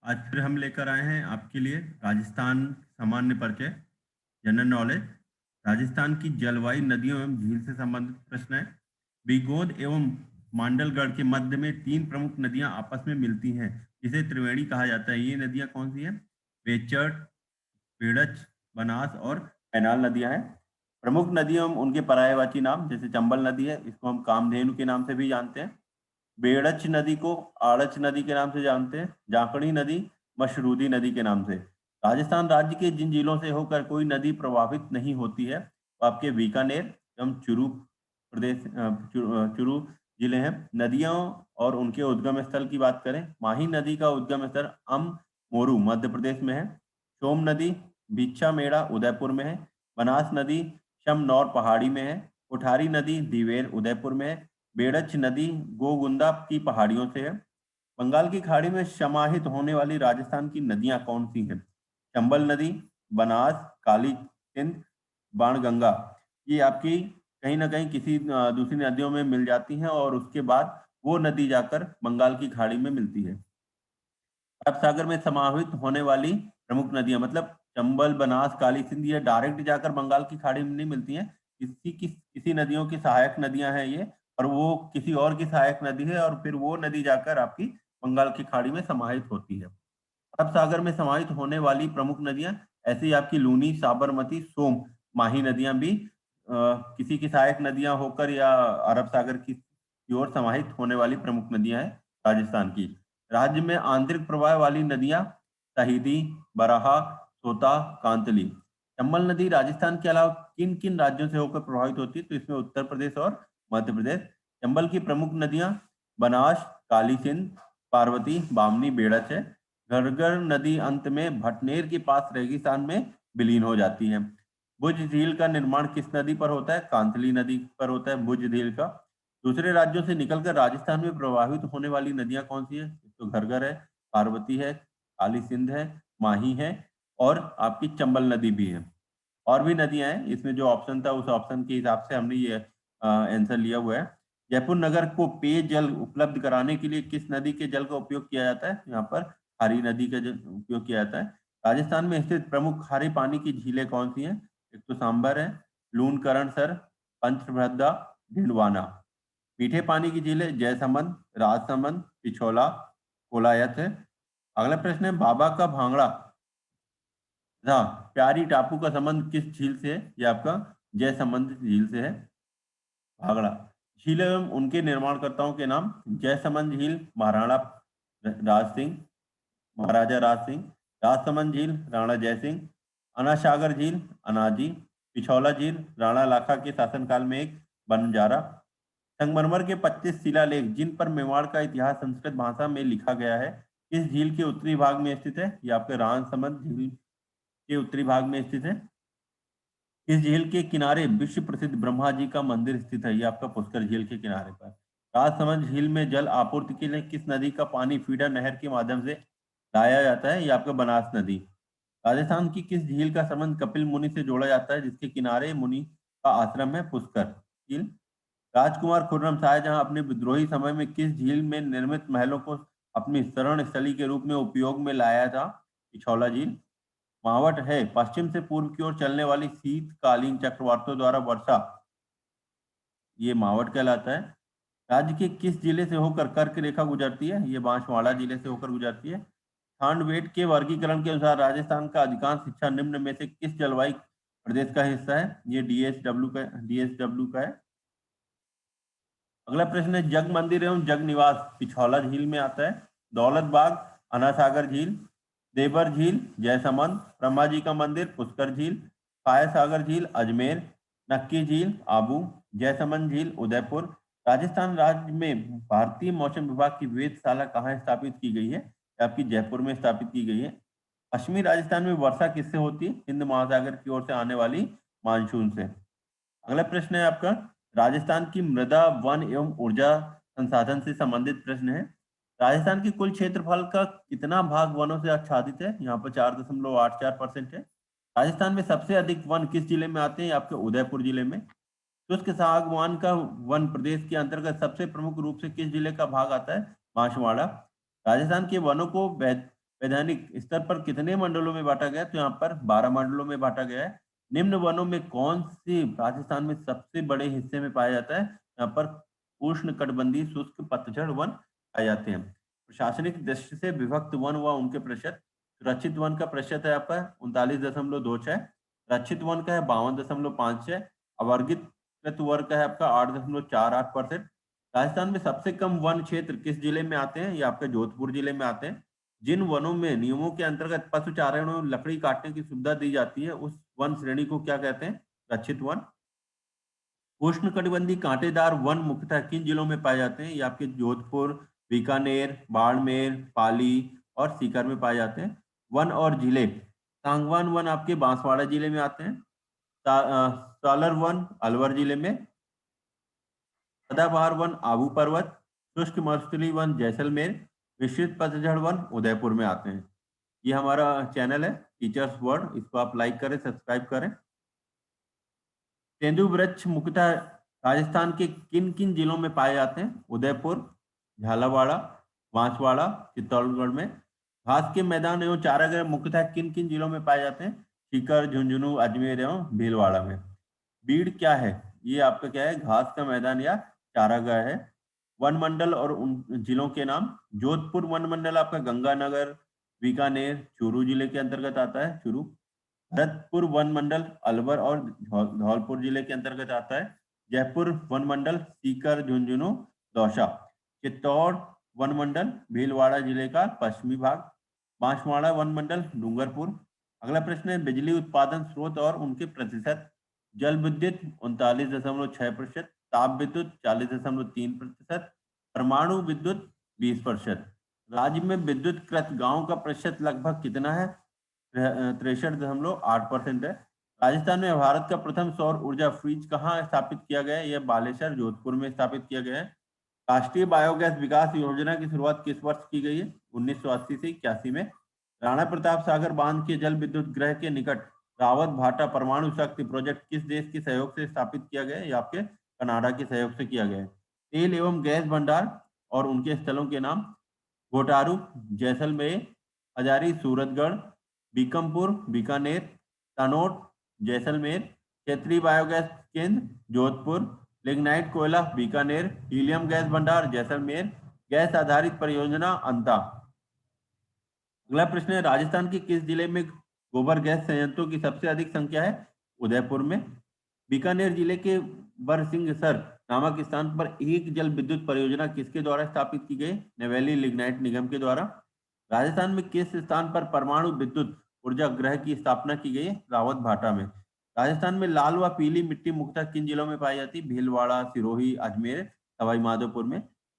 आज फिर हम लेकर आए हैं आपके लिए राजस्थान सामान्य परिचय जनरल नॉलेज। राजस्थान की जलवायु नदियों एवं झील से संबंधित प्रश्न है। बीगोद एवं मांडलगढ़ के मध्य में तीन प्रमुख नदियां आपस में मिलती हैं, जिसे त्रिवेणी कहा जाता है। ये नदियां कौन सी हैं? बेचट, बेड़च, बनास और कैनाल नदियां हैं। प्रमुख नदियों एवं उनके पर्यायवाची नाम, जैसे चंबल नदी है, इसको हम कामधेनु के नाम से भी जानते हैं। बेड़च नदी को आड़च नदी के नाम से जानते हैं। जाखड़ी नदी मशरूदी नदी के नाम से। राजस्थान राज्य के जिन जिलों से होकर कोई नदी प्रभावित नहीं होती है, वो आपके बीकानेर एवं चुरू प्रदेश चुरू जिले हैं। नदियों और उनके उद्गम स्थल की बात करें, माही नदी का उद्गम स्थल अम मोरू मध्य प्रदेश में है। सोम नदी भिक्षा मेड़ा उदयपुर में है। बनास नदी शमनौर पहाड़ी में है। उठारी नदी दिवेर उदयपुर में है। बेड़च नदी गोगुंदा की पहाड़ियों से है। बंगाल की खाड़ी में समाहित होने वाली राजस्थान की नदियां कौन सी हैं? चंबल नदी, बनास, काली सिंध, बाणगंगा। ये आपकी कहीं ना कहीं किसी दूसरी नदियों में मिल जाती हैं और उसके बाद वो नदी जाकर बंगाल की खाड़ी में मिलती है। अरब सागर में समाहित होने वाली प्रमुख नदियां, मतलब चंबल, बनास, काली सिंध, ये डायरेक्ट जाकर बंगाल की खाड़ी में नहीं मिलती हैं। किसी नदियों की सहायक नदियां हैं ये, और वो किसी और की सहायक नदी है, और फिर वो नदी जाकर आपकी बंगाल की खाड़ी में समाहित होती है। अरब सागर में समाहित होने वाली प्रमुख नदियां, ऐसे ही आपकी लूनी, साबरमती, सोम, माही नदियां भी किसी की सहायक नदियां होकर या अरब सागर की ओर समाहित होने वाली प्रमुख नदियां हैं राजस्थान की। राज्य में आंतरिक प्रवाह वाली नदियां तहिदी, बराहा, सोता, कांतली। चंबल नदी राजस्थान के अलावा किन किन राज्यों से होकर प्रभावित होती है? तो इसमें उत्तर प्रदेश और मध्य प्रदेश। चंबल की प्रमुख नदियां बनास, काली सिंध, पार्वती, बामनी, बेड़च है। घर्घर नदी अंत में भटनेर के पास रेगिस्तान में विलीन हो जाती है। भुज झील का निर्माण किस नदी पर होता है? कांतली नदी पर होता है भुज झील का। दूसरे राज्यों से निकलकर राजस्थान में प्रवाहित होने वाली नदियां कौन सी है? तो घर्घर है, पार्वती है, काली सिंध है, माही है, और आपकी चंबल नदी भी है। और भी नदियां हैं, इसमें जो ऑप्शन था उस ऑप्शन के हिसाब से हमने ये आंसर लिया हुआ है। जयपुर नगर को पेयजल उपलब्ध कराने के लिए किस नदी के जल का उपयोग किया जाता है? यहाँ पर हरी नदी का जल उपयोग किया जाता है। राजस्थान में स्थित प्रमुख खारे पानी की झीलें कौन सी हैं? एक तो सांबर है, लूणकरणसर, पंचभद्रा, ढिंडवाना। मीठे पानी की झीलें जयसमंद, राजसमंद, पिछोला, कोलायत है। अगला प्रश्न है, बाबा का भांगड़ा हाँ प्यारी टापू का संबंध किस झील से है? ये आपका जयसमंद झील से है। भागड़ा झील एवं उनके निर्माणकर्ताओं के नाम, जयसमंद झील महाराणा राज सिंह, महाराजा राज सिंह। राजसमंद झील राणा जयसिंह। अनासागर झील अनाजी। पिछौला झील राणा लाखा के शासनकाल में एक बंजारा। संगमरमर के 25 शिलालेख जिन पर मेवाड़ का इतिहास संस्कृत भाषा में लिखा गया है, इस झील के उत्तरी भाग में स्थित है? ये आपके राजसमंद झील के उत्तरी भाग में स्थित है। इस झील के किनारे विश्व प्रसिद्ध ब्रह्मा जी का मंदिर स्थित है। ये आपका पुष्कर झील के किनारे पर। राजसमंद झील में जल आपूर्ति के लिए किस नदी का पानी फीडर नहर के माध्यम से लाया जाता है? ये आपका बनास नदी। राजस्थान की किस झील का संबंध कपिल मुनि से जोड़ा जाता है, जिसके किनारे मुनि का आश्रम है? पुष्कर झील। राजकुमार खुर्रम शाहजहां अपने विद्रोही समय में किस झील में निर्मित महलों को अपनी शरण स्थली के रूप में उपयोग में लाया था? पिछौला झील। मावट है पश्चिम से पूर्व की ओर चलने वाली शीतकालीन चक्रवातों द्वारा वर्षा, ये मावट कहलाता है। राज्य के किस जिले से होकर कर्क रेखा गुजरती है? ये बांसवाड़ा जिले से होकर गुजरती है। थानवेट के वर्गीकरण के अनुसार राजस्थान का अधिकांश हिस्सा निम्न में से किस जलवायु प्रदेश का हिस्सा है? ये डीएसडब्ल्यू का है। अगला प्रश्न है, जग मंदिर एवं जग निवास पिछौला झील में आता है। दौलत बाग अनासागर झील। देवर झील जयसमंद। ब्रह्मा जी का मंदिर पुष्कर झील। फाय सागर झील अजमेर। नक्की झील आबू। जयसमंद झील उदयपुर। राजस्थान राज्य में भारतीय मौसम विभाग की वेधशाला कहाँ स्थापित की गई है? ये आपकी जयपुर में स्थापित की गई है। पश्चिमी राजस्थान में वर्षा किससे होती है? हिंद महासागर की ओर से आने वाली मानसून से। अगला प्रश्न है आपका, राजस्थान की मृदा वन एवं ऊर्जा संसाधन से संबंधित प्रश्न है। राजस्थान के कुल क्षेत्रफल का कितना भाग वनों से आच्छादित है? यहाँ पर 4.84% है। राजस्थान में सबसे अधिक वन किस जिले में आते हैं? आपके उदयपुर जिले में। शुष्क सागवान का वन प्रदेश के अंतर्गत सबसे प्रमुख रूप से किस जिले का भाग आता है? बांसवाड़ा। राजस्थान के वनों को वैधानिक स्तर पर कितने मंडलों में बांटा गया है? तो यहाँ पर 12 मंडलों में बांटा गया है। निम्न वनों में कौन सी राजस्थान में सबसे बड़े हिस्से में पाया जाता है? यहाँ पर उष्णकटिबंधीय शुष्क पतझड़ वन पाए जाते हैं। प्रशासनिक दृष्टि से विभक्त वन व उनके प्रतिशत, सुरक्षित वन का प्रतिशत है आपका 39.26, रक्षित वन का है 52.56, अवर्गित वर्ग का है आपका 8.48%। राजस्थान में सबसे कम वन क्षेत्र किस जिले में आते हैं? ये आपके जोधपुर जिले में आते हैं। जिन वनों में नियमों के अंतर्गत पशु चारणों और लकड़ी काटने की सुविधा दी जाती है, उस वन श्रेणी को क्या कहते हैं? रक्षित वन। उष्णकटिबंधीय कांटेदार वन मुख्यतः किन जिलों में पाए जाते हैं? ये आपके जोधपुर, बीकानेर, बाड़मेर, पाली और सीकर में पाए जाते हैं। वन और जिले, सांगवान वन आपके बांसवाड़ा जिले में आते हैं। सालर वन अलवर जिले में, सदाबहार वन आबू पर्वत, शुष्क मरुस्थलीय वन जैसलमेर, विस्तृत पतझड़ वन उदयपुर में आते हैं। ये हमारा चैनल है टीचर्स वर्ड, इसको आप लाइक करें, सब्सक्राइब करें। तेंदु वृक्ष मुख्यतः राजस्थान के किन किन जिलों में पाए जाते हैं? उदयपुर, झालावाड़, बांसवाड़ा, चित्तौड़गढ़ में। घास के मैदान एवं चारागाह मुख्यतः किन किन जिलों में पाए जाते हैं? सीकर, झुंझुनू, अजमेर एवं भीलवाड़ा में। बीड़ क्या है? ये आपका क्या है? घास का मैदान या चारागाह है। वन मंडल और उन जिलों के नाम, जोधपुर वन मंडल आपका गंगानगर, बीकानेर, चूरू जिले के अंतर्गत आता है, चूरू। भरतपुर वन मंडल अलवर और धौलपुर जिले के अंतर्गत आता है। जयपुर वन मंडल सीकर, झुंझुनू, दौसा। चित्तौड़ वन मंडल भीलवाड़ा जिले का पश्चिमी भाग। बांसवाड़ा वन मंडल डूंगरपुर। अगला प्रश्न है बिजली उत्पादन स्रोत और उनके प्रतिशत। जल विद्युत 39.6%, ताप विद्युत 40.3%, परमाणु विद्युत 20%। राज्य में विद्युतकृत गांव का प्रतिशत लगभग कितना है? 63.8% है। राजस्थान में भारत का प्रथम सौर ऊर्जा फ्रीज कहाँ स्थापित किया गया है? यह बालेश्वर जोधपुर में स्थापित किया गया है। राष्ट्रीय बायोगैस विकास योजना की शुरुआत किस वर्ष की गई है? 1980 से 81 में। राणा प्रताप सागर बांध के जल विद्युत गृह के निकट रावत भाटा परमाणु शक्ति प्रोजेक्ट किस देश के सहयोग से स्थापित किया गया है? ये आपके कनाडा के सहयोग से किया गया है। तेल एवं गैस भंडार और उनके स्थलों के नाम, घोटारू जैसलमेर, हजारी सूरतगढ़, बीकमपुर बीकानेर, तनोट जैसलमेर, क्षेत्रीय बायोगैस केंद्र जोधपुर, लिग्नाइट कोयला बीकानेर, हीलियम गैस भंडार जैसलमेर, गैस आधारित परियोजना अंता। अगला प्रश्न है राजस्थान के किस जिले में गोबर गैस संयंत्रों की सबसे अधिक संख्या है? उदयपुर में। बीकानेर जिले के बरसिंहसर नामक स्थान पर एक जल विद्युत परियोजना किसके द्वारा स्थापित की गई? नवेली लिग्नाइट निगम के द्वारा। राजस्थान में किस स्थान पर परमाणु विद्युत ऊर्जा गृह की स्थापना की गई है? रावत भाटा में। राजस्थान में लाल व पीली मिट्टी मुख्यतः किन जिलों में पाई जाती है? भीलवाड़ा, सिरोही, अजमेर, सवाई माधोपुर में।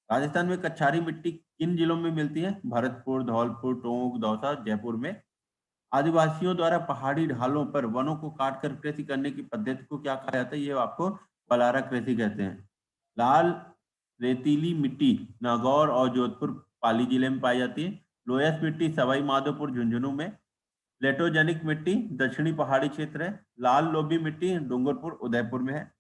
राजस्थान में कच्छारी मिट्टी किन जिलों में मिलती है? भरतपुर, धौलपुर, टोंक, दौसा, जयपुर में। आदिवासियों द्वारा पहाड़ी ढालों पर वनों को काटकर कृषि करने की पद्धति को क्या कहा जाता है? ये आपको पलारा कृषि कहते हैं। लाल रेतीली मिट्टी नागौर और जोधपुर पाली जिले में पाई जाती है। लोयस मिट्टी सवाई माधोपुर, झुंझुनू में। प्लेटोजेनिक मिट्टी दक्षिणी पहाड़ी क्षेत्र है। लाल लोबी मिट्टी डूंगरपुर, उदयपुर में है।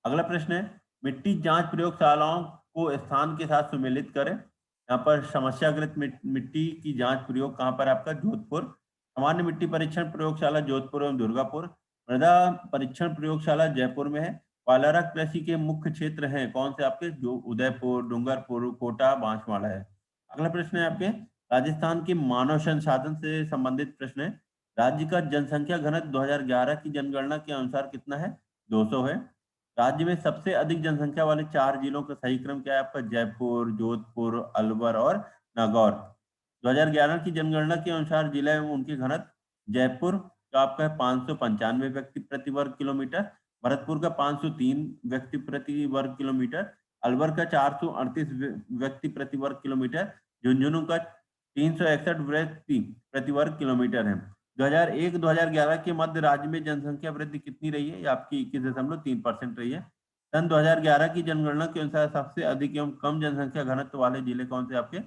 अगला प्रश्न है मिट्टी जांच प्रयोगशालाओं को स्थान के साथ सुमेलित करें। यहाँ पर समस्याग्रस्त मिट्टी की जांच प्रयोग कहाँ पर? आपका जोधपुर। सामान्य मिट्टी परीक्षण प्रयोगशाला जोधपुर एवं दुर्गापुर। मृदा परीक्षण प्रयोगशाला जयपुर में है। पालारा कृषि के मुख्य क्षेत्र हैं कौन से आपके? जो उदयपुर, डूंगरपुर, कोटा, बांसवाड़ा है। अगला प्रश्न है आपके राजस्थान के मानव संसाधन से संबंधित प्रश्न है। राज्य का जनसंख्या घनत्व 2011 की जनगणना के अनुसार कितना है? 200 है। राज्य में सबसे अधिक जनसंख्या वाले 4 जिलों का सही क्रम क्या है आपका? जयपुर, जोधपुर, अलवर और नागौर। 2011 की जनगणना के अनुसार जिला एवं उनके घनत्व, जयपुर का आपका है 595 व्यक्ति प्रति वर्ग किलोमीटर, भरतपुर का 503 व्यक्ति प्रति वर्ग किलोमीटर, अलवर का 438 व्यक्ति प्रति वर्ग किलोमीटर, झुंझुनू का 361 व्यक्ति प्रति वर्ग किलोमीटर है। 2001-2011 के मध्य राज्य में जनसंख्या वृद्धि कितनी रही है? ये आपकी 21.3% रही है। सन 2011 की जनगणना के अनुसार सबसे अधिक एवं कम जनसंख्या घनत्व वाले जिले कौन से आपके?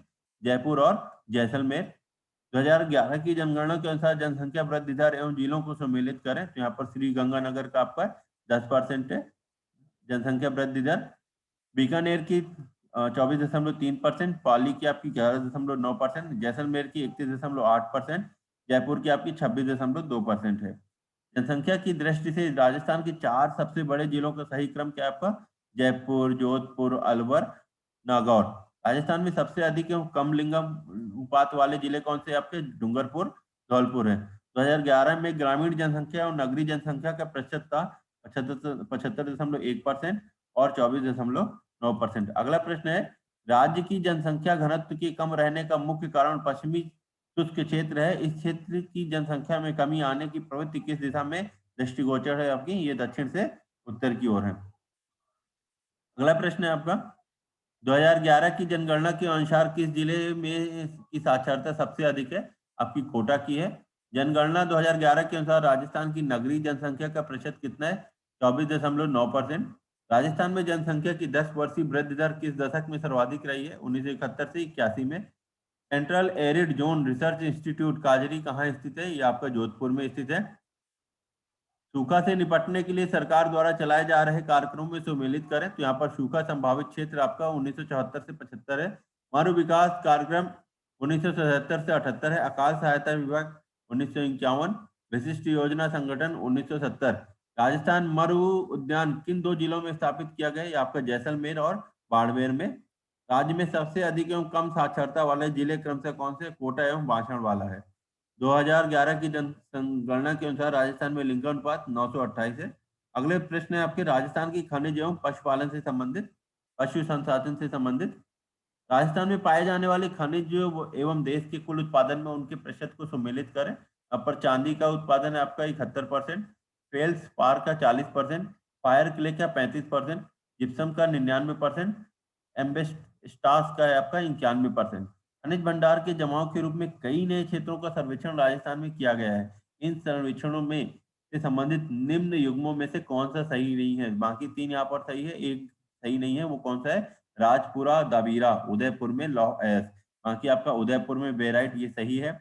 जयपुर और जैसलमेर। 2011 की जनगणना के अनुसार जनसंख्या वृद्धि दर एवं जिलों को सम्मिलित करें तो यहाँ पर श्री गंगानगर का आपका 10% है जनसंख्या वृद्धि दर। बीकानेर की 24.3%, पाली की आपकी 11.9%, जैसलमेर की 31.8%, जयपुर की आपकी 26.2% है। जनसंख्या की दृष्टि से राजस्थान के 4 सबसे बड़े जिलों का सही क्रम क्या है आपका? जयपुर, जोधपुर, अलवर, नागौर। राजस्थान में सबसे अधिक एवं कम लिंगम अनुपात वाले जिले कौन से हैं आपके? डूंगरपुर, धौलपुर है। 2011 में ग्रामीण जनसंख्या और नगरीय जनसंख्या का प्रतिशत था 75.1% और 24.9%। अगला प्रश्न है, राज्य की जनसंख्या घनत्व के कम रहने का मुख्य कारण पश्चिमी शुष्क क्षेत्र है। इस क्षेत्र की जनसंख्या में कमी आने की प्रवृत्ति किस दिशा में दृष्टिगोचर है आपकी? ये दक्षिण से उत्तर की ओर है। अगला प्रश्न है आपका, 2011 की जनगणना के अनुसार किस जिले में की साक्षरता सबसे अधिक है? आपकी कोटा की है। जनगणना 2011 के अनुसार राजस्थान की नगरीय जनसंख्या का प्रतिशत कितना है? 24.9%। राजस्थान में जनसंख्या की 10 वर्षीय वृद्धि दर किस दशक में सर्वाधिक रही है? 1971 से 81 में। Central Arid Zone Research Institute काजरी कहाँ स्थित है? ये आपका जोधपुर में स्थित है। सूखा से निपटने के लिए सरकार द्वारा चलाए जा रहे कार्यक्रमों में सम्मिलित करें, तो यहाँ पर सूखा संभावित क्षेत्र आपका 1974 से 75 है। मानव विकास कार्यक्रम 1977 से 78 है। अकाल सहायता विभाग 1951। विशिष्ट योजना संगठन 1970। राजस्थान मरु उद्यान किन 2 जिलों में स्थापित किया गया? ये आपका जैसलमेर और बाड़मेर में। राज्य में सबसे अधिक एवं कम साक्षरता वाले जिले क्रमशः कौन से? कोटा एवं बांसवाड़ा है। 2011 की जनगणना के अनुसार राजस्थान में लिंग अनुपात 928 है। अगले प्रश्न है आपके, राजस्थान की खनिज एवं पशुपालन से संबंधित, पशु संसाधन से संबंधित। राजस्थान में पाए जाने वाले खनिज एवं देश के कुल उत्पादन में उनके प्रतिशत को सम्मिलित करें। अब पर चांदी का उत्पादन है आपका 71%, फेल्स पार का 40%, फायर क्ले का 35%, जिप्सम का 99%, एम्बेस्टास का है आपका 91%। खनिज भंडार के जमाव के रूप में कई नए क्षेत्रों का सर्वेक्षण राजस्थान में किया गया है। इन सर्वेक्षणों में से संबंधित निम्न युग्मों में से कौन सा सही नहीं है? बाकी 3 यहाँ पर सही है, एक सही नहीं है, वो कौन सा है? राजपुरा दाबीरा उदयपुर में लॉ एस। बाकी आपका उदयपुर में बेराइट, ये सही है।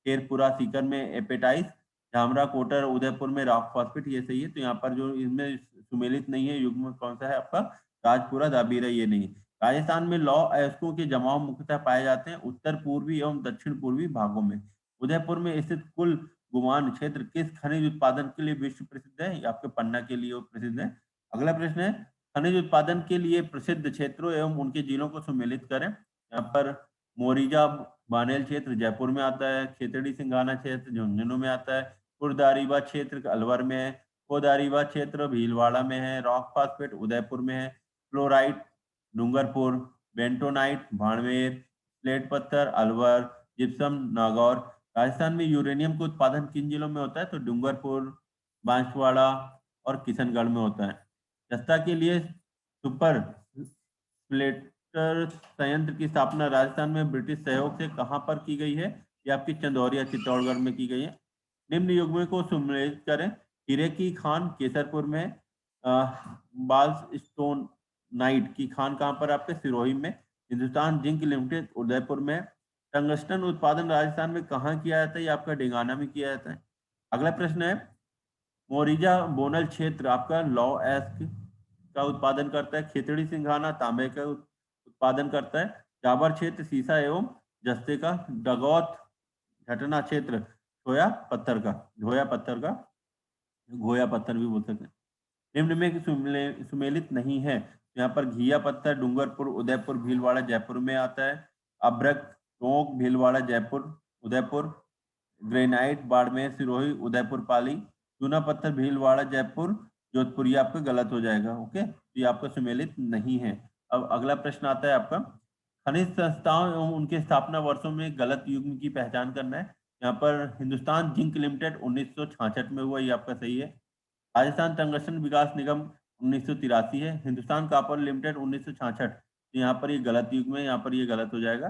शेरपुरा सीकर में एपेटाइस, झामरा कोटर उदयपुर में रॉक फॉस्फेट, ये सही है। तो यहाँ पर जो इनमें सुमेलित नहीं है युग्म कौन सा है आपका? राजपुरा दाबीरा, ये नहीं। राजस्थान में लौ अयस्कों के जमाव मुख्यतः पाए जाते हैं उत्तर पूर्वी एवं दक्षिण पूर्वी भागों में। उदयपुर में स्थित कुल गुमान क्षेत्र किस खनिज उत्पादन के लिए विश्व प्रसिद्ध है? ये आपके पन्ना के लिए प्रसिद्ध है। अगला प्रश्न है, खनिज उत्पादन के लिए प्रसिद्ध क्षेत्रों एवं उनके जिलों को सम्मिलित करें। यहाँ पर मोरिजा बानेल क्षेत्र जयपुर में आता है, खेतड़ी सिंघाना क्षेत्र झुंझुनू में आता है, कुर्दारीबा क्षेत्र अलवर में है, कोदारीबा क्षेत्र भीलवाड़ा में है, रॉक फास्फेट उदयपुर में है, fluorite Dungarpur, bentonite Barmer, slate पत्थर अलवर, जिप्सम नागौर। राजस्थान में यूरेनियम का उत्पादन किन जिलों में होता है? तो डूंगरपुर, बांसवाड़ा और किशनगढ़ में होता है। जस्ता के लिए सुपर स्प्लेटर संयंत्र की स्थापना राजस्थान में ब्रिटिश सहयोग से कहाँ पर की गई है? ये आपकी चंदौरिया चित्तौड़गढ़ में की गई है। निम्न युग्मों को सम्मिलित करें। हीरे की खान केसरपुर में, बाल्स स्टोन नाइट की खान कहाँ पर? आपके सिरोही में। हिंदुस्तान जिंक लिमिटेड उदयपुर में। टंगस्टन उत्पादन राजस्थान में कहाँ किया जाता है? ये आपका डेंगाना में किया जाता है। अगला प्रश्न है, मोरिजा बोनल क्षेत्र आपका लॉ एस्क का उत्पादन करता है। खेतड़ी सिंघाना तांबे का उत्पादन करता है। जाबर क्षेत्र सीसा एवं जस्ते का। डगौत घटना क्षेत्र धोया पत्थर का, गोया पत्थर भी बोल सकते हैं। निम्न में सुमेलित नहीं है। यहाँ पर घिया पत्थर डूंगरपुर उदयपुर भीलवाड़ा जयपुर में आता है। अभ्रक टोंक भीलवाड़ा जयपुर उदयपुर। ग्रेनाइट बाड़मेर सिरोही उदयपुर पाली। चूना पत्थर भीलवाड़ा जयपुर जोधपुर, ये आपका गलत हो जाएगा। ओके, तो ये आपका सुमेलित नहीं है। अब अगला प्रश्न आता है आपका, खनिज संस्थाओं एवं उनके स्थापना वर्षों में गलत युग्म की पहचान करना है। यहाँ पर हिंदुस्तान जिंक लिमिटेड 1966 में हुआ, ये आपका सही है। राजस्थान टंगस्टन विकास निगम 1983 है। हिंदुस्तान कॉपर लिमिटेड 1966, तो यहाँ पर ये गलत युग्म है, यहाँ पर ये गलत हो जाएगा।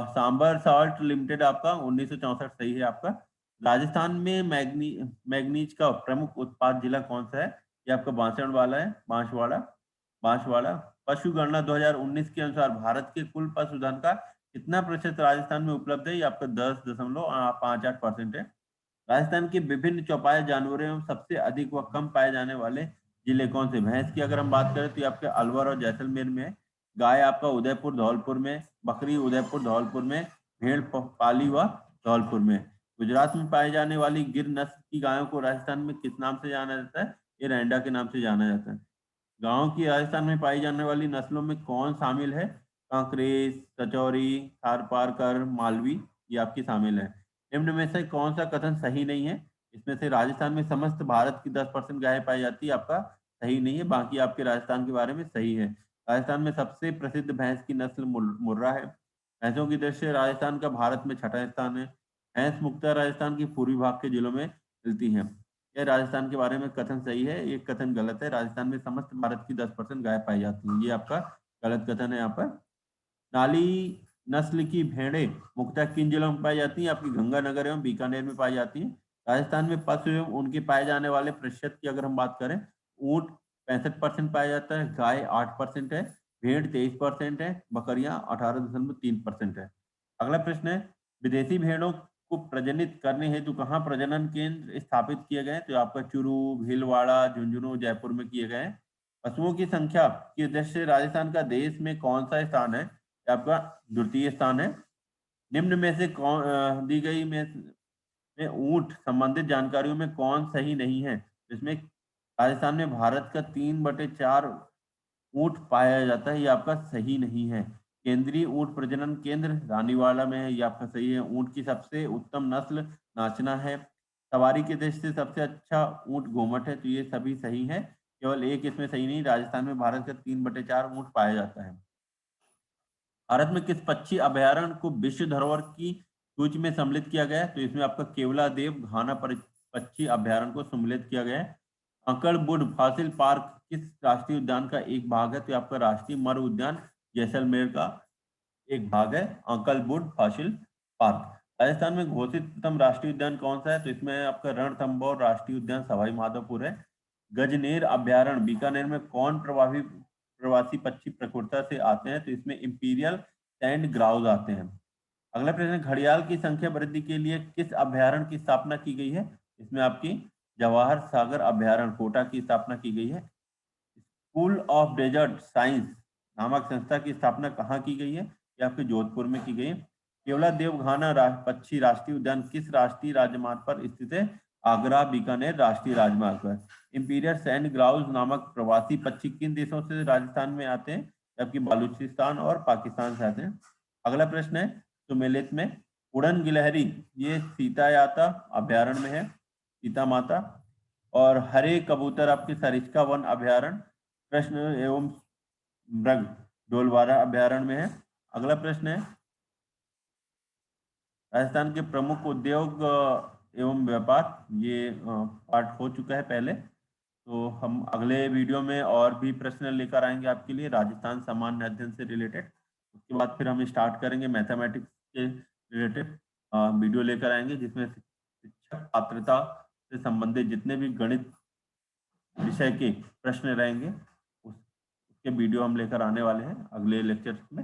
सांबर साल्ट लिमिटेड आपका 1964 सही है आपका। राजस्थान में मैग्नीज का प्रमुख उत्पाद जिला कौन सा है? ये आपका बांसवाड़ा है, बांसवाड़ा। पशु गणना 2019 के अनुसार भारत के कुल पशुधन का कितना प्रतिशत राजस्थान में उपलब्ध है? ये आपका 10.58% है। राजस्थान के विभिन्न चौपाया जानवरों में सबसे अधिक व कम पाए जाने वाले जिले कौन से? भैंस की अगर हम बात करें तो ये आपके अलवर और जैसलमेर में है। गाय आपका उदयपुर धौलपुर में, बकरी उदयपुर धौलपुर में, भेड़ पाली व धौलपुर में। गुजरात में पाई जाने वाली गिर नस्ल की गायों को राजस्थान में किस नाम से जाना जाता है? ये रैंडा के नाम से जाना जाता है। गाँव की राजस्थान में पाई जाने वाली नस्लों में कौन शामिल है? कांकरेज, कचौरी, थारपारकर, मालवी, ये आपकी शामिल है। निम्न में से कौन सा कथन सही नहीं है? इसमें से राजस्थान में समस्त भारत की 10% गाय पाई जाती है, आपका सही नहीं है, बाकी आपके राजस्थान के बारे में सही है। राजस्थान में सबसे प्रसिद्ध भैंस की नस्ल मुर्रा है। भैंसों की दृष्टि से राजस्थान का भारत में छठा स्थान है। भैंस मुख्यतः राजस्थान के पूर्वी भाग के जिलों में मिलती है। यह राजस्थान के बारे में कथन सही है, ये कथन गलत है। राजस्थान में समस्त भारत की 10% गाय पाई जाती है, ये आपका गलत कथन है यहाँ पर। नाली नस्ल की भेड़ें मुख्यतः किन जिलों में पाई जाती हैं? आपकी गंगानगर एवं बीकानेर में पाई जाती हैं। राजस्थान में पशु एवं उनके पाए जाने वाले प्रतिशत की अगर हम बात करें, ऊँट 65% पाया जाता है, गाय 8% है, भेड़ 23% है, बकरियां 18.3% है। अगला प्रश्न है, विदेशी भेड़ों को प्रजनित करने हेतु कहाँ प्रजनन केंद्र स्थापित किए गए? तो आपका चुरू, भीलवाड़ा, झुंझुनू, जयपुर में किए गए हैं। पशुओं की संख्या की दृष्टि से राजस्थान का देश में कौन सा स्थान है? ये आपका द्वितीय स्थान है। निम्न में से कौन दी गई में ऊंट संबंधित जानकारियों में कौन सही नहीं है? इसमें राजस्थान में भारत का 3/4 ऊंट पाया जाता है, ये आपका सही नहीं है। केंद्रीय ऊंट प्रजनन केंद्र रानीवाला में है, ये आपका सही है। ऊंट की सबसे उत्तम नस्ल नाचना है। सवारी के दृष्टि से सबसे अच्छा ऊंट गोमट है, तो ये सभी सही है। केवल एक इसमें सही नहीं, राजस्थान में भारत का 3/4 ऊंट पाया जाता है। भारत में किस पक्षी अभयारण्य को विश्व धरोहर की सूची में सम्मिलित किया गया है? तो इसमें आपका केवलादेव घाना पक्षी अभयारण्य को सम्मिलित किया गया है। अंकलवुड फॉसिल पार्क किस राष्ट्रीय उद्यान का एक भाग है? तो ये आपका राष्ट्रीय मर उद्यान जैसलमेर का एक भाग है, अंकलवुड फॉसिल पार्क। राजस्थान में घोषिततम राष्ट्रीय उद्यान कौन सा है? तो इसमें आपका रणथंभौर राष्ट्रीय उद्यान सवाई माधोपुर है। गजनेर अभयारण्य बीकानेर में कौन प्रवासी पक्षी प्रकृति से आते हैं? तो इसमें इंपीरियल सैंड ग्राउज आते हैं। अगला प्रश्न, घड़ियाल की संख्या वृद्धि के लिए किस अभयारण्य की स्थापना की गई है? इसमें आपकी जवाहर सागर अभयारण्य कोटा की स्थापना की गई है। स्कूल ऑफ डेजर्ट साइंस नामक संस्था की स्थापना कहाँ की गई है? ये आपके जोधपुर में की गई है। केवला देवघाना पक्षी राष्ट्रीय उद्यान किस राष्ट्रीय राजमार्ग पर स्थित है? आगरा बीकानेर राष्ट्रीय राजमार्ग पर। इंपीरियल सैंड ग्राउज नामक प्रवासी पक्षी किन देशों से राजस्थान में आते हैं? जबकि बलूचिस्तान और पाकिस्तान से आते हैं। अगला प्रश्न है, सुमेलित में उड़न गिलहरी ये सीतायाता अभयारण्य में है, सीता माता। और हरे कबूतर आपके सरिस्का वन अभयारण्य कृष्ण एवं मृग डोलवारा अभयारण्य में है। अगला प्रश्न है, राजस्थान के प्रमुख उद्योग एवं व्यापार, ये पार्ट हो चुका है पहले। तो हम अगले वीडियो में और भी प्रश्न लेकर आएंगे आपके लिए राजस्थान सामान्य अध्ययन से रिलेटेड। उसके बाद फिर हम स्टार्ट करेंगे मैथमेटिक्स के रिलेटेड वीडियो लेकर आएंगे, जिसमें शिक्षक पात्रता से संबंधित जितने भी गणित विषय के प्रश्न रहेंगे उसके वीडियो हम लेकर आने वाले हैं अगले लेक्चर में।